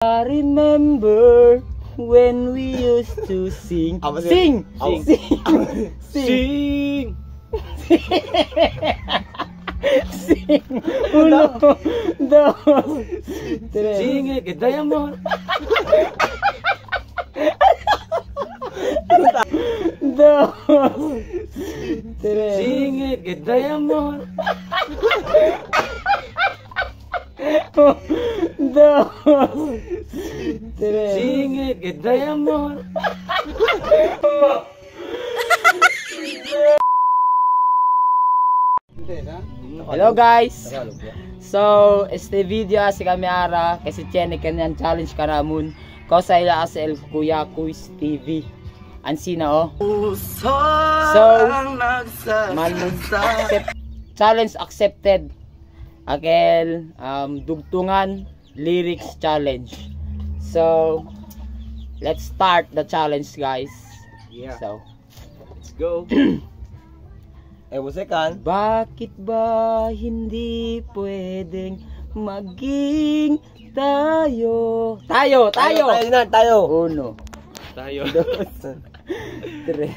I remember when we used to sing. Sing! Sing! Sing! Sing! Uno, dos, tres. Sing que te amor. Dos, tres. Sing que te amor. Dos, tres. Sing que te amor. Hello guys. So, este video si kami ara kasi chene kanyan challenge kanamun ko sa ila as el Kuya Quiz TV. Ansina oh. So, challenge accepted. Akel dugtungan lyrics challenge. So, let's start the challenge guys. Yeah. So, Let's go. Second. bakit ba hindi pwedeng maging tayo? Tayo! Tayo. Uno, Tayo. dos, tres,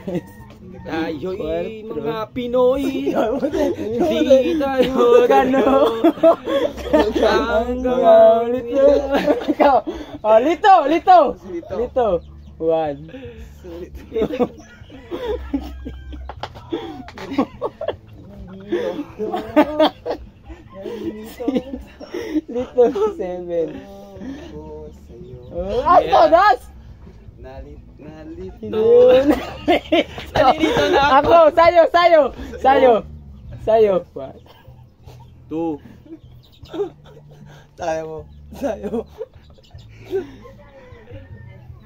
Tayo'y mga Pinoy. Hindi tayo Gano? Hanggang lito. Ikaw. Oh, lito. One. Lito. Seven. Ato, das! Nalito na Ako, sayo. One. Two. Tayo.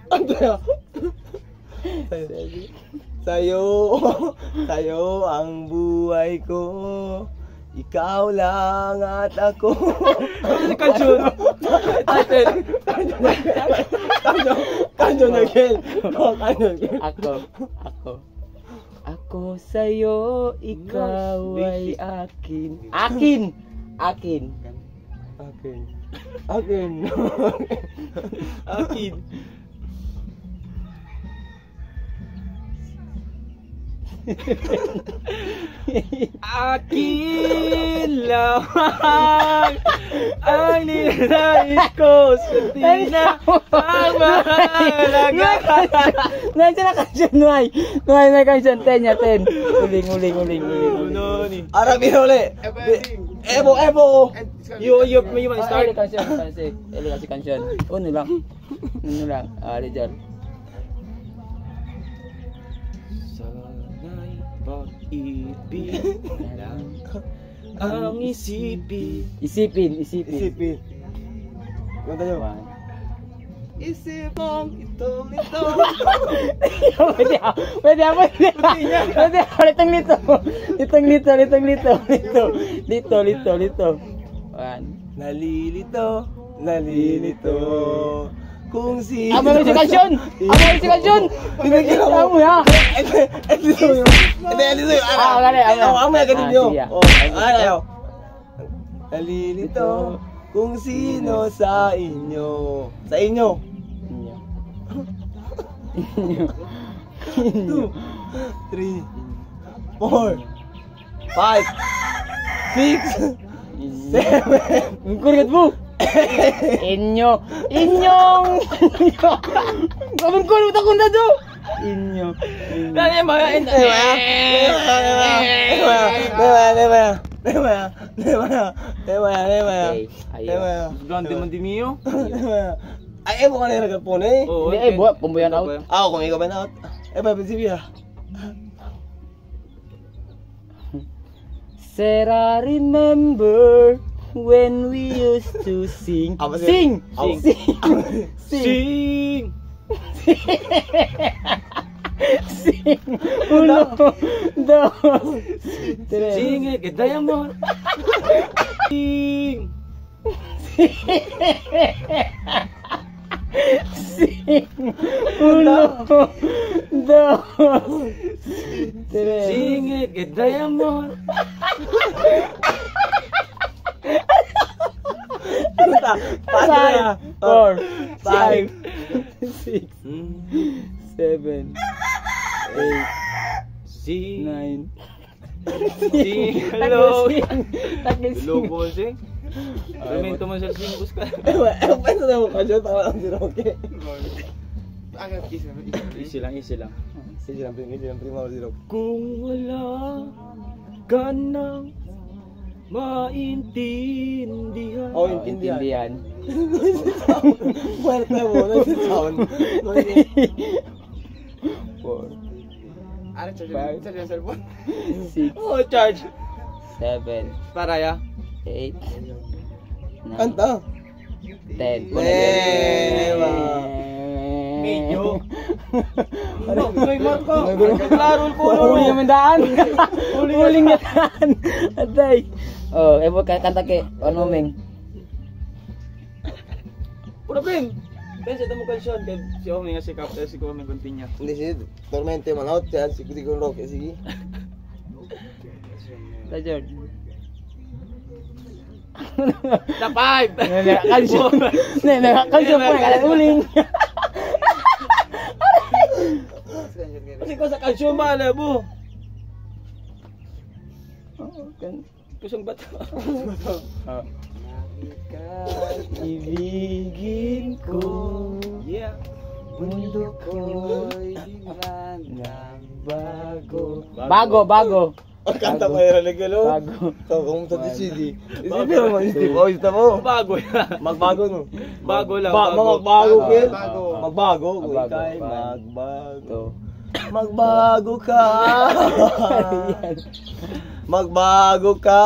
Ano Sa'yo ang buhay ko. Ikaw lang at ako. Kanjun. Kanjun again. Ako sa'yo, ikaw ay akin. Akin. Akin lamang ang ninanais ko sa di na pamahalaga. Nandiyan na kanyan, Noy. May kanyan. 10. Uling. Arabi uli. Ebo. You man start. Eli kasi kanyan. Uno lang. Ali dyan. Sana'y pag-ibig lang ang isipin. Isipin. Ano tayo? One. Isip mong ito. Pwede. Litong lito. One. Nalilito. Kung si... Amo si kanyon. Amo ya. Ito yun. Ang mga ganun nyo. Ayaw. Nalilito. Kung sino sa inyo. Sa inyo. 2, 3, 4, 5, 6, 7. Ang kurigat mo. Inyong. Kabang kulo ta kunda do. Inyo. Dali mo yan. Grande man di mio. Ay, ebo ka na nagkapon eh. Hindi, buhat. Pumbuyan out. Kung ikaw ba na out? Prinsipyo. Said I remember when we used to sing. Sing! Uno, dos, tres. Sing que te amor. Sing. Uno, dos, tres. Sing que te amor. 5, 4, 5, 6, Hmm. 7, 8, Si 9. hello. Tagising. Hello po sing. Remento man sa sing bus ka. Paano na mo kasi tawa lang si Roque. Easy lang, easy lang. Sige lang, prima si Roque. Kung wala ka nang maintindihan. Oh, intindihan. Intindihan. Muerte mo, nag-sound. 4, Ano Five. charge yung cellphone? 6, Oh, charge. 7, Para ya. 8, 9, Kanta. 10. Ewa. Medyo. May Marco. Klaro ko. Huli naman daan. Huli nga daan. Atay. Oh, evo kanta ke ano meng. Pura pin. Pensa mo kalsyon kay si Omi nga si Captain si ko may continue. Hindi si Tormente Manaut, siya si Roque, sige. Ta George. Na 5. Kalsyon. Kalsyon po kala uling. Kasi ko sa kalsyon ba labo. Kusong bato. Ibigin ko. Yeah. Mundo ko'y biglan ng bago. Bago. Ang kanta ko yung regalo. Bago. Ikaw, kung sa CD. Isipin mo, Steve. Oh, isipin mo. Bago yan. Magbago no. Bago lang. Magbago, kid. Bago. Magbago. Magbago. Kay Fine. magbago. To. Magbago ka. Magbago ka.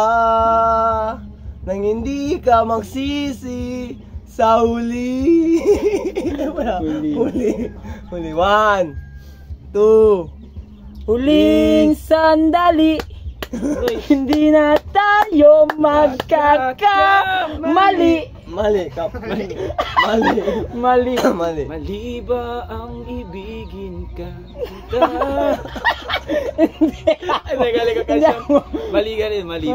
Nang hindi ka magsisi sa huli. Huli. 1, 2. Huling sandali. Hindi na tayo magkakamali. Mali, Kap. Mali. Mali. Mali. Mali ba ang ibigin ka? Ay, nagaling ka Hindi kalsyon. ako. Mali ka rin, mali.